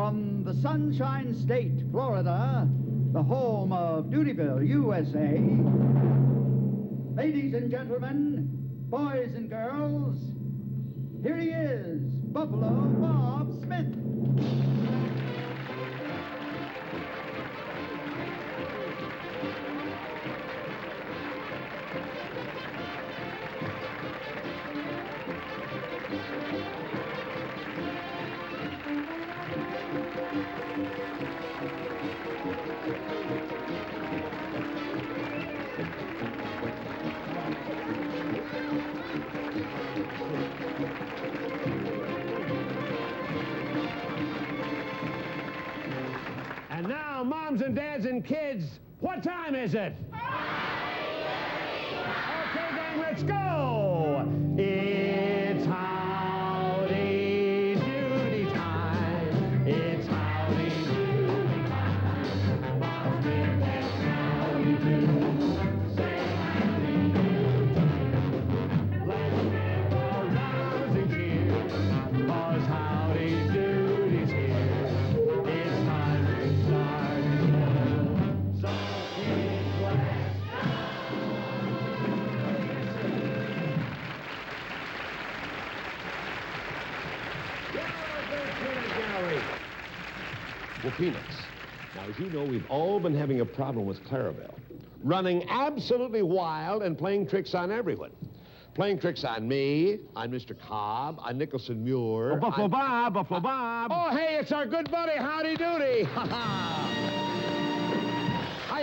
From the Sunshine State, Florida, the home of Dutyville, USA. Ladies and gentlemen, boys and girls, here he is, Buffalo Bob Smith. And now, moms and dads and kids, what time is it? Okay, gang, let's go! It's Howdy Doody time. It's Howdy Doody time. Bob Smith and Howdy Doody. Say Howdy Doody. Let's give a rousing cheer, 'cause Howdy Doody's here. It's time to start the show. So kids, let's Well, Peanuts, now, as you know, we've all been having a problem with Clarabelle. Running absolutely wild and playing tricks on everyone. Playing tricks on me, on Mr. Cobb, on Nicholson Muir. Oh, Buffalo Bob, Buffalo Bob. Oh, hey, it's our good buddy, Howdy Doody. Hiya,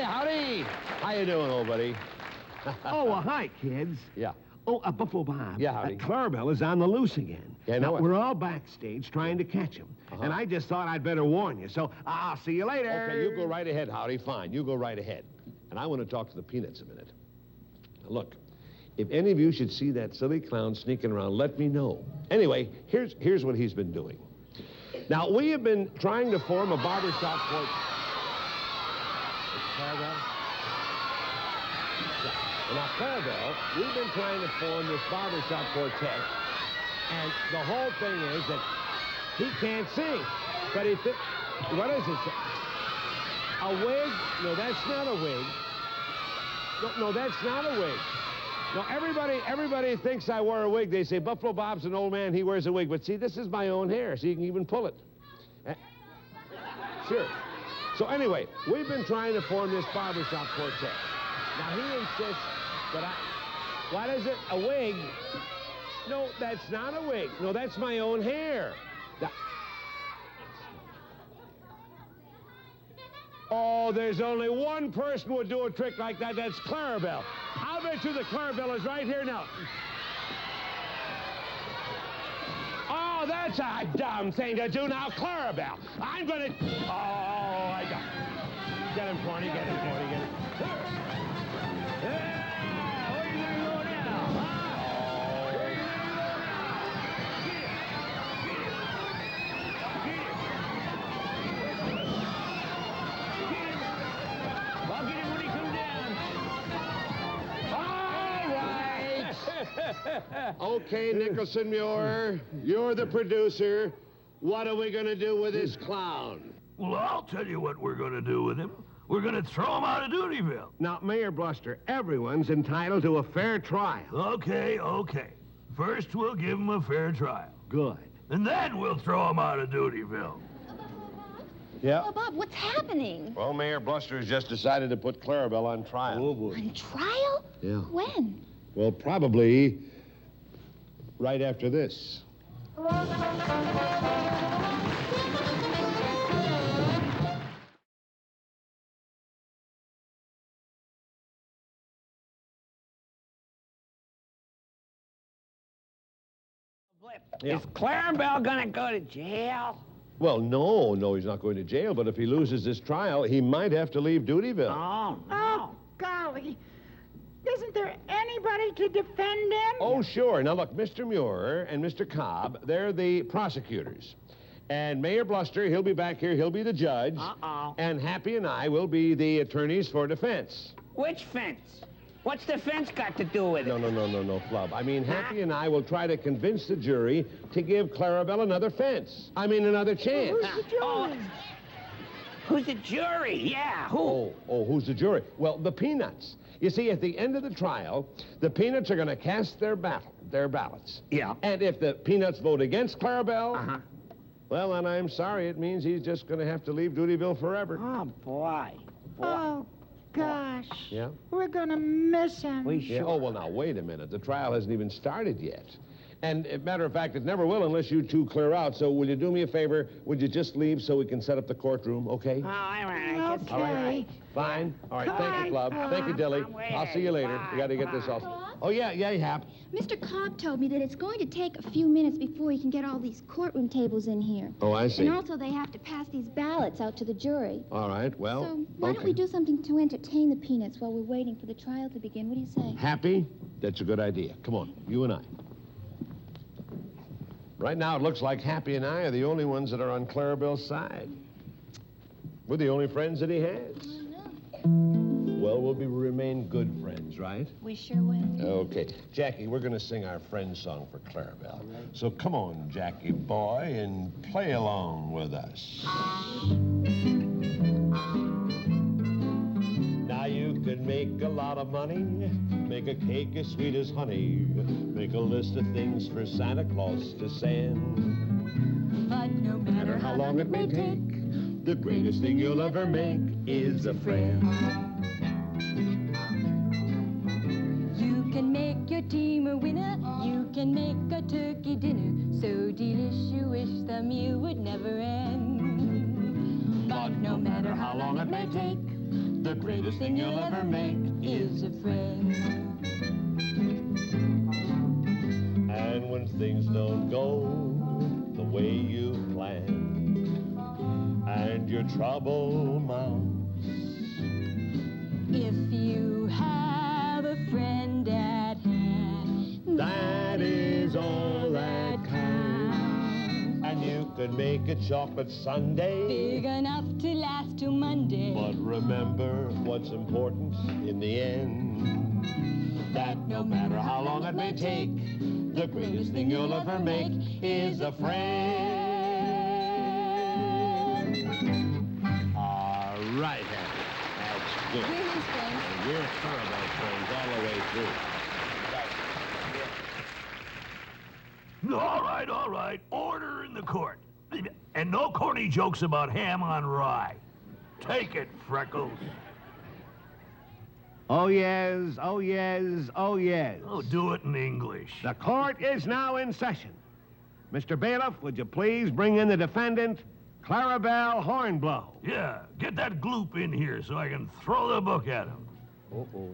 Howdy. How you doing, old buddy? Oh, hi, kids. Yeah. Oh, Buffalo Bob. Yeah, howdy. Clarabelle is on the loose again. Yeah, I know now, it. we're all backstage trying to catch him. And I just thought I'd better warn you, so I'll see you later. Okay, you go right ahead, Howdy. Fine, you go right ahead. And I want to talk to the Peanuts a minute. Now, look, if any of you should see that silly clown sneaking around, let me know. Anyway, here's what he's been doing. Now, we have been trying to form a barbershop for... Clarabelle? Yeah. Well, now, Clarabelle, we've been trying to form this barbershop quartet, and the whole thing is that he can't sing. But he what is it? A wig? No, that's not a wig. No, that's not a wig. No, everybody thinks I wear a wig. They say, Buffalo Bob's an old man, he wears a wig. But see, this is my own hair, so you can even pull it. Sure. So anyway, we've been trying to form this barbershop quartet. Now, he insists that what is it? A wig? No, that's not a wig. No, that's my own hair. Oh, there's only one person who would do a trick like that. That's Clarabelle. I'll bet you the Clarabelle is right here now. Oh, that's a dumb thing to do now, Clarabelle. I'm gonna... Oh, I got... Get him, Corny, get him, Corny, get him. Yeah, where you gonna go now, huh? Where you gonna go now? Get him. I'll get him when he comes down. All right. Okay, Nicholson Muir, you're the producer. What are we going to do with this clown? Well, I'll tell you what we're going to do with him. We're going to throw him out of Dutyville. Now, Mayor Bluster, everyone's entitled to a fair trial. Okay. First, we'll give him a fair trial. Good. And then we'll throw him out of Dutyville. Yeah? Oh, Bob, what's happening? Well, Mayor Bluster has just decided to put Clarabelle on trial. Oh, boy. On trial? Yeah. When? Well, probably right after this. Yeah. Is Clarabelle gonna go to jail? Well, no, he's not going to jail, but if he loses this trial, he might have to leave Dutyville. Oh, no. Oh, golly. Isn't there anybody to defend him? Oh, sure. Now, look, Mr. Muir and Mr. Cobb, they're the prosecutors. And Mayor Bluster, he'll be back here, he'll be the judge. Uh-oh. And Happy and I will be the attorneys for defense. Which fence? What's the fence got to do with it? No, Flub. I mean, Happy and I will try to convince the jury to give Clarabelle another fence. I mean, another chance. Who's the jury? Who's the jury? Yeah, who? Oh, who's the jury? Well, the Peanuts. You see, at the end of the trial, the Peanuts are going to cast their ballots. Yeah. And if the Peanuts vote against Clarabelle, well, then I'm sorry. It means he's just going to have to leave Doodyville forever. Oh, boy. Oh, gosh. Yeah? We're gonna miss him. We sure. Yeah. Oh, well, now, wait a minute. The trial hasn't even started yet. And, as a matter of fact, it never will unless you two clear out. So will you do me a favor? Would you just leave so we can set up the courtroom, okay? Oh, all right. Okay. All right. Fine. All right, thank you, Club. Thank you, Dilly. I'll see you later. We got to get this all... Oh, yeah, Hap. Mr. Cobb told me that it's going to take a few minutes before he can get all these courtroom tables in here. Oh, I see. And also they have to pass these ballots out to the jury. All right, well, So why don't we do something to entertain the Peanuts while we're waiting for the trial to begin? What do you say? Happy? That's a good idea. Come on, you and I. Right now, it looks like Happy and I are the only ones that are on Clarabelle's side. We're the only friends that he has. Well, we'll remain good friends, right? We sure will. Okay. Jackie, we're going to sing our friend song for Clarabelle. So come on, Jackie boy, and play along with us. Now you can make a lot of money, make a cake as sweet as honey, make a list of things for Santa Claus to send. But no matter How long it may take, the greatest thing you'll ever make is a friend. You can make your team a winner, you can make a turkey dinner so delicious you wish the meal would never end. But no matter how long it may take, the greatest thing you'll ever make is a friend. And when things don't go the way you planned, and your trouble mounts, If you have a friend at hand, that is all that counts. And you could make a chocolate sundae, big enough to last till Monday. but remember what's important in the end, that no matter how long it may take, the greatest thing you'll ever make is a friend. All right, Happy. That's good. We're his friends. And we're Clarabelle friends all the way through. All right. Order in the court. And no corny jokes about ham on rye. Take it, Freckles. Oh, yes, oh, yes, oh, yes. Oh, do it in English. The court is now in session. Mr. Bailiff, would you please bring in the defendant, Clarabelle Hornblow? Yeah, get that gloop in here so I can throw the book at him. Uh-oh.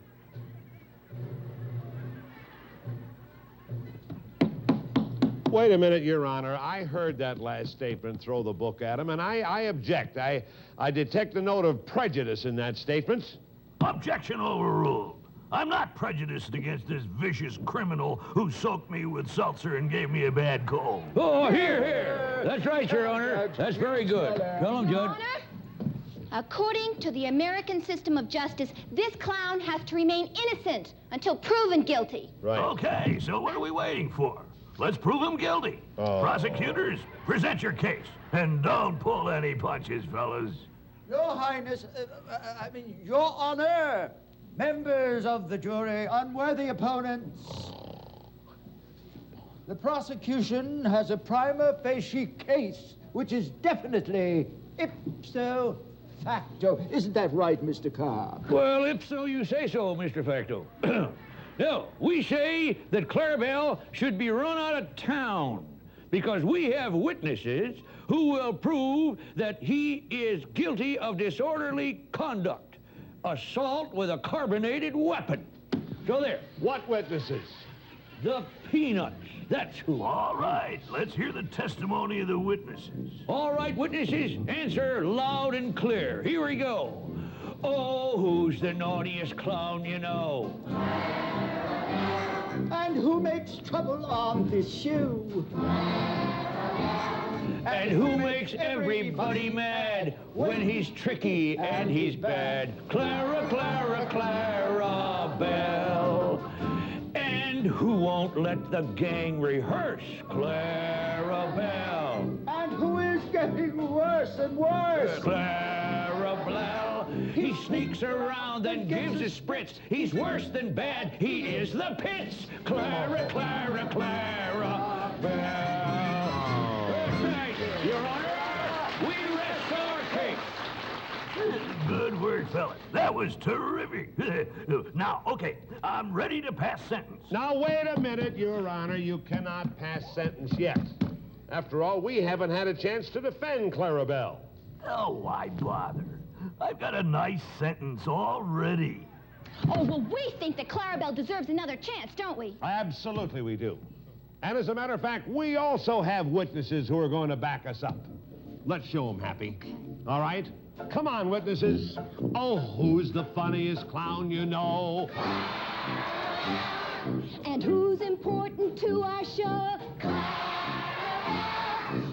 Wait a minute, Your Honor. I heard that last statement, throw the book at him, and I object. I detect a note of prejudice in that statement. Objection overruled. I'm not prejudiced against this vicious criminal who soaked me with seltzer and gave me a bad cold. Oh, here. That's right, Your Honor. That's very good. Tell him, Judge. According to the American system of justice, this clown has to remain innocent until proven guilty. Right. Okay, so what are we waiting for? Let's prove him guilty. Oh. Prosecutors, present your case. And don't pull any punches, fellas. Your Highness, Your Honor, members of the jury, unworthy opponents. The prosecution has a prima facie case, which is definitely ipso facto. Isn't that right, Mr. Cobb? Well, if so, you say so, Mr. Facto. No, we say that Clarabelle should be run out of town because we have witnesses who will prove that he is guilty of disorderly conduct, assault with a carbonated weapon. So there. What witnesses? The Peanuts. That's who. All right, let's hear the testimony of the witnesses. All right, witnesses, answer loud and clear. Here we go. Oh, who's the naughtiest clown you know? And who makes trouble on this shoe? And who makes everybody mad when he's tricky and he's bad? Clarabelle. who won't let the gang rehearse? Clarabelle. And who is getting worse and worse? Clarabelle. He sneaks around and gives a spritz. He's worse than bad. He is the pits. Clarabelle. That's right, Your Honor. We rest our case. Good word, fella. That was terrific. Now, okay, I'm ready to pass sentence. Now, wait a minute, Your Honor. You cannot pass sentence yet. After all, we haven't had a chance to defend Clarabelle. Oh, why bother? I've got a nice sentence already. Oh, well, we think that Clarabelle deserves another chance, don't we? Absolutely we do. And as a matter of fact, we also have witnesses who are going to back us up. Let's show them, Happy. All right? Come on, witnesses. Oh, who's the funniest clown you know? And who's important to our show?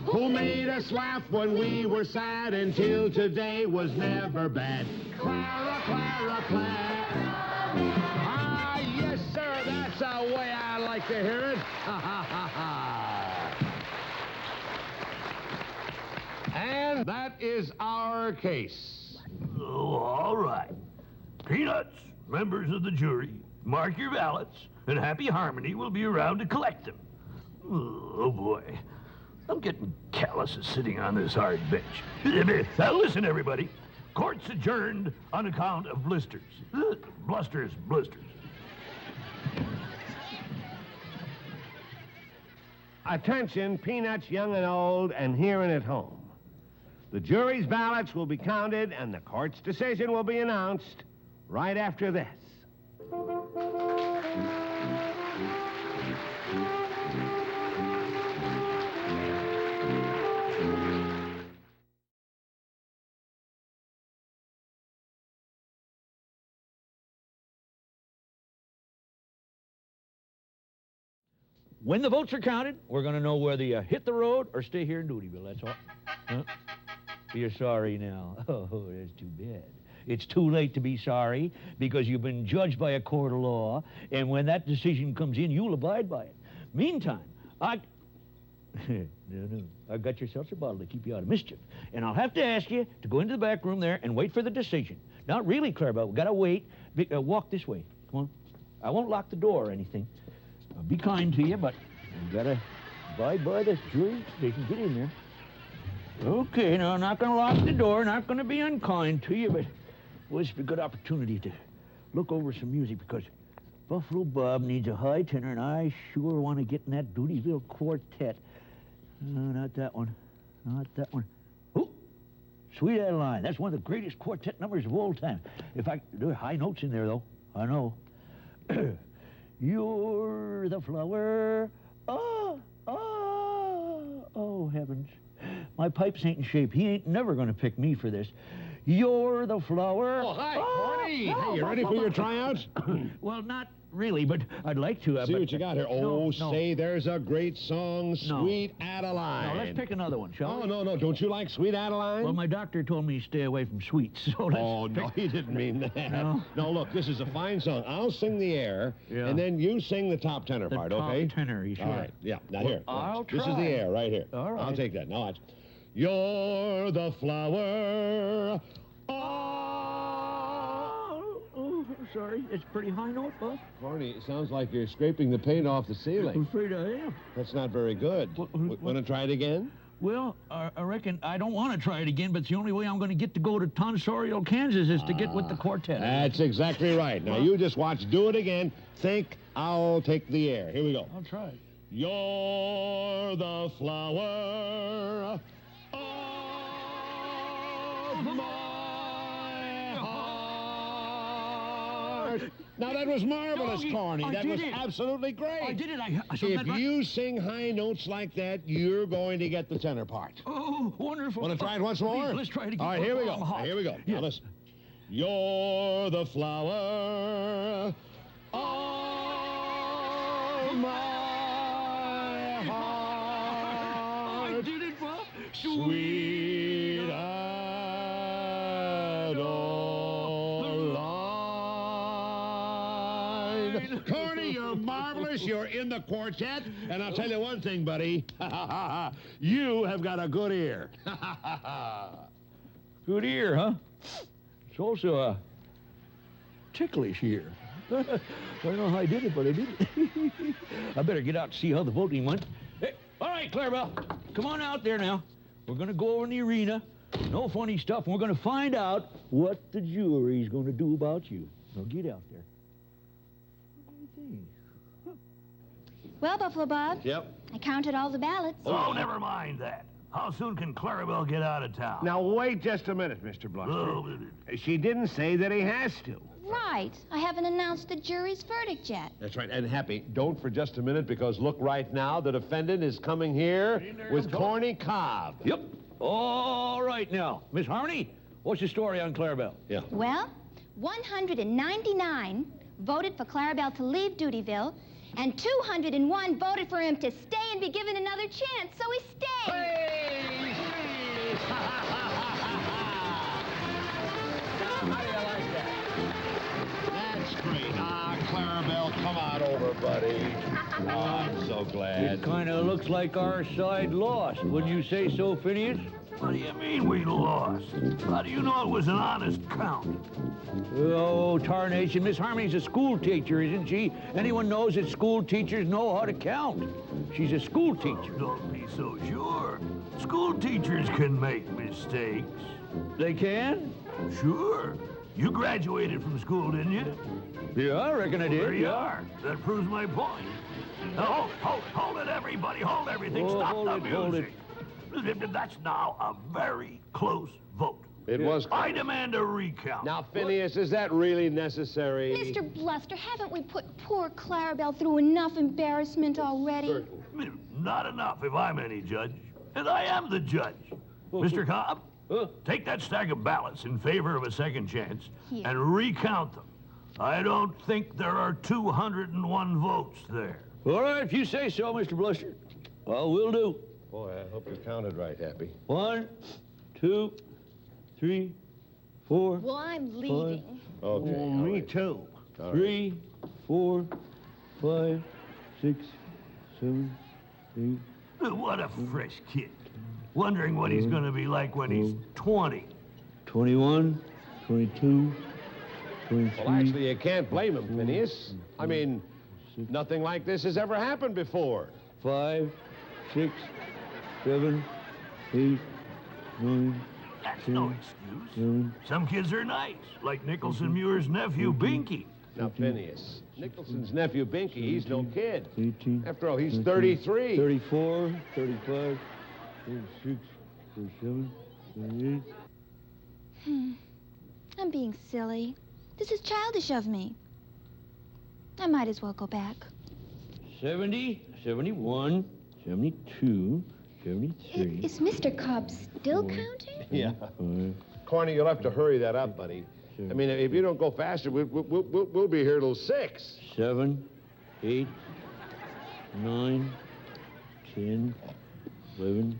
Who made us laugh when we were sad until today was never bad? Clara. Ah, yes, sir. That's the way I like to hear it. Ha, ha, ha, ha. And that is our case. Oh, all right. Peanuts, members of the jury, mark your ballots, and Happy Harmony will be around to collect them. Oh, boy. I'm getting callous of sitting on this hard bench. Now, listen, everybody. Court's adjourned on account of blisters. Blusters. Attention, Peanuts young and old and here and at home. The jury's ballots will be counted and the court's decision will be announced right after this. When the votes are counted, we're going to know whether you hit the road or stay here in Doodyville, that's all. Huh? You're sorry now. Oh, that's too bad. It's too late to be sorry because you've been judged by a court of law, and when that decision comes in, you'll abide by it. Meantime, No, I've got your seltzer bottle to keep you out of mischief, and I'll have to ask you to go into the back room there and wait for the decision. Not really, Clarabelle. We've got to wait. Walk this way. Come on. I won't lock the door or anything. I'll be kind to you, but you've got to abide by the jury decision. Get in there. Okay, now, I'm not going to lock the door, not going to be unkind to you, but well, it's a good opportunity to look over some music because Buffalo Bob needs a high tenor, and I sure want to get in that Doodyville quartet. No, not that one. Not that one. Oh, Sweet Adeline. That's one of the greatest quartet numbers of all time. There are high notes in there, though. I know. You're the flower. Oh, heavens. My pipes ain't in shape. He ain't never going to pick me for this. You're the flower. Oh, hi, Corny. Hey, you ready for your tryouts? Well, not really, but I'd like to. See what you got here. Oh, no. Say there's a great song, Sweet Adeline. No, let's pick another one, shall we? Oh, no. Don't you like Sweet Adeline? Well, my doctor told me to stay away from sweets, so let's Oh, no, he didn't mean that. No? No, look, this is a fine song. I'll sing the air, and then you sing the top tenor part, okay? The top tenor, you sure? All right, yeah. Now, here. I'll This is try. the air right here. All right. I'll take that. Now, watch. You're the flower. Oh, sorry. It's a pretty high note, Buff. Corny, it sounds like you're scraping the paint off the I'm ceiling. afraid I am. That's not very good. Want to try it again? Well, I reckon I don't want to try it again, but it's the only way I'm going to get to go to Tonsorial, Kansas, is to get with the quartet. That's exactly right. Now, you just watch. Do it again. Think. I'll take the air. Here we go. I'll try it. You're the flower of my heart. Now, that was marvelous, Corny. That was absolutely great. I did it. If you sing high notes like that, you're going to get the tenor part. Oh, wonderful. Want to try it once more? Please, let's try it again. All right, here we go. Here we go. Yeah. Now, listen. You're the flower of my heart. I did it, Bob. Sweet Adeline. Corny, you're marvelous. You're in the quartet. And I'll tell you one thing, buddy. You have got a good ear. Good ear, huh? It's also a ticklish ear. I don't know how I did it, but I did it. I better get out and see how the voting went. Hey, all right, Clarabelle, come on out there now. We're going to go over in the arena. No funny stuff, and we're going to find out what the jury's going to do about you. Now get out there. Well, Buffalo Bob. Yep. I counted all the ballots. Oh, never mind that. How soon can Clarabelle get out of town? Now, wait just a minute, Mr. Bluster. She didn't say that he has to. Right. I haven't announced the jury's verdict yet. That's right. And Happy, don't for just a minute, because look right now, the defendant is coming here with Corny Cobb. Yep. All right now. Miss Harmony, what's the story on Clarabelle? Yeah. Well, 199 voted for Clarabelle to leave Dutyville, and 201 voted for him to stay and be given another chance, so he stayed. Hey! How do you like that? That's great. Ah, Clarabelle, come on over, buddy. Oh, I'm so glad. It kind of looks like our side lost. Wouldn't you say so, Phineas? What do you mean we lost? How do you know it was an honest count? Oh, tarnation. Miss Harmony's a school teacher, isn't she? Anyone knows that school teachers know how to count. She's a school teacher. Don't be so sure. School teachers can make mistakes. They can? Sure. You graduated from school, didn't you? Yeah, I reckon I did. There you are. That proves my point. Now, hold it, everybody. Hold everything. Oh, Stop hold the it, music. hold it. That's now a very close vote. It was. I demand a recount. Now, Phineas, is that really necessary? Mr. Bluster, haven't we put poor Clarabelle through enough embarrassment already? Not enough if I'm any judge. And I am the judge. Mr. Cobb, take that stack of ballots in favor of a second chance and recount them. I don't think there are 201 votes there. All right, if you say so, Mr. Bluster. Well, we'll do. Boy, I hope you counted right, Happy. 1, 2, 3, 4. Well, I'm leaving. Okay. Oh, me too. 3, 4, 5, 6, 7, 8. What a fresh kid. Wondering what he's going to be like when he's 20. 21, 22, 23. Well, actually, you can't blame him, Phineas. I mean, nothing like this has ever happened before. 5, 6, 7, 8, 9. That's no excuse. Some kids are nice, like Nicholson Muir's nephew, Binky. Now, Phineas, Nicholson's nephew, Binky, he's no kid. 18. After all, he's 33. 34, 35, 36, 37, 38. I'm being silly. This is childish of me. I might as well go back. 70, 71, 72, 73. Is Mr. Cobb still counting? Yeah. Corny, you'll have to hurry that up, buddy. I mean, if you don't go faster, we'll be here till 6. 7, 8, 9, 10, 11.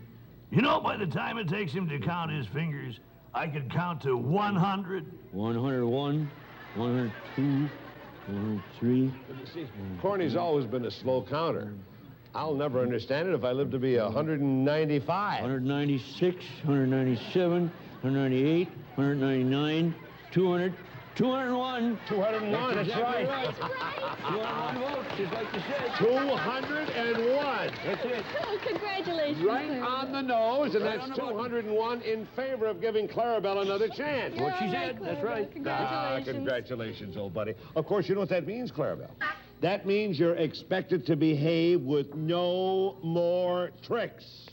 You know, by the time it takes him to count his fingers, I could count to 100. 101, 102, 103. You see, Corny's always been a slow counter. I'll never understand it if I live to be 195. 196, 197, 198, 199, 200, 201. 201, that's right. 201 votes, just like you said. 201. That's it. Oh, congratulations. Right on the nose, and that's 201 in favor of giving Clarabelle another chance. What she said, that's right. Congratulations. Congratulations, old buddy. Of course, you know what that means, Clarabelle. That means you're expected to behave with no more tricks.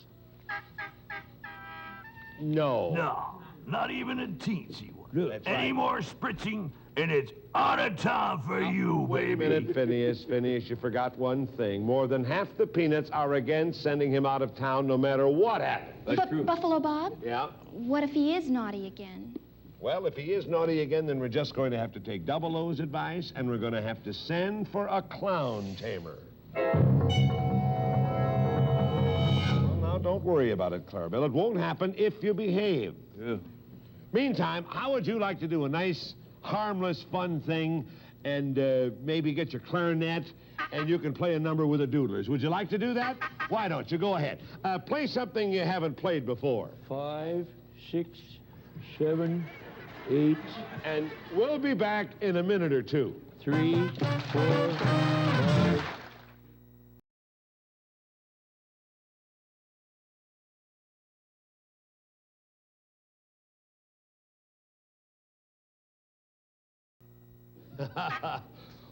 No. No, not even a teensy one. That's Any right. more spritzing, and it's out of town for you, Wait a baby. minute, Phineas. Phineas, you forgot one thing. More than half the peanuts are against sending him out of town no matter what happens. But Buffalo Bob, Yeah? what if he is naughty again? Well, if he is naughty again, then we're just going to have to take Double O's advice, and we're going to have to send for a clown tamer. Well, now, don't worry about it, Clarabelle. It won't happen if you behave. Yeah. Meantime, how would you like to do a nice, harmless, fun thing and maybe get your clarinet, and you can play a number with the Doodlers. Would you like to do that? Why don't you? Go ahead. Play something you haven't played before. 5, 6, 7, 8. And we'll be back in a minute or two. 3, 4, 5.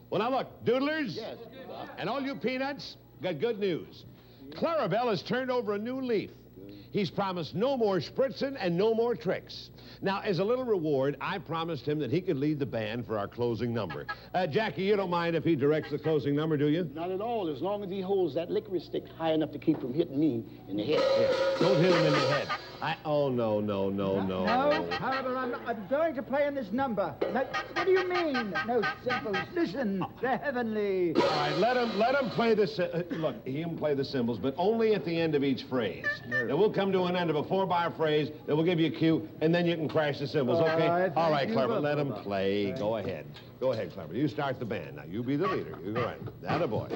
Well, now look, Doodlers. Yes. And all you peanuts, got good news. Clarabelle has turned over a new leaf. He's promised no more spritzing and no more tricks. Now, as a little reward, I promised him that he could lead the band for our closing number. Jackie, you don't mind if he directs the closing number, do you? Not at all, as long as he holds that licorice stick high enough to keep from hitting me in the head. Yeah. Don't hit him in the head. Oh, no. No, however, I'm going to play in this number. No, what do you mean? No cymbals. Listen, they're heavenly. All right, let him play the... look, he can play the cymbals, but only at the end of each phrase. Then we'll come to an end of a 4-bar phrase, then we'll give you a cue, and then you can crash the cymbals, okay? All right, Clever, let him play. Go ahead. Go ahead, Clever. You start the band. Now, you be the leader. You go right. That a boy.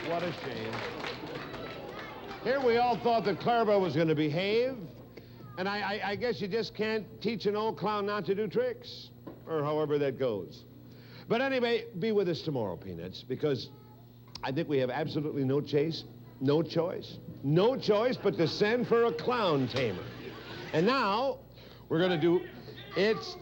What a shame. Here we all thought that Clarabelle was going to behave, and I guess you just can't teach an old clown not to do tricks, or however that goes. But anyway, be with us tomorrow, Peanuts, because I think we have absolutely no choice but to send for a clown tamer. And now, we're going to do... It's...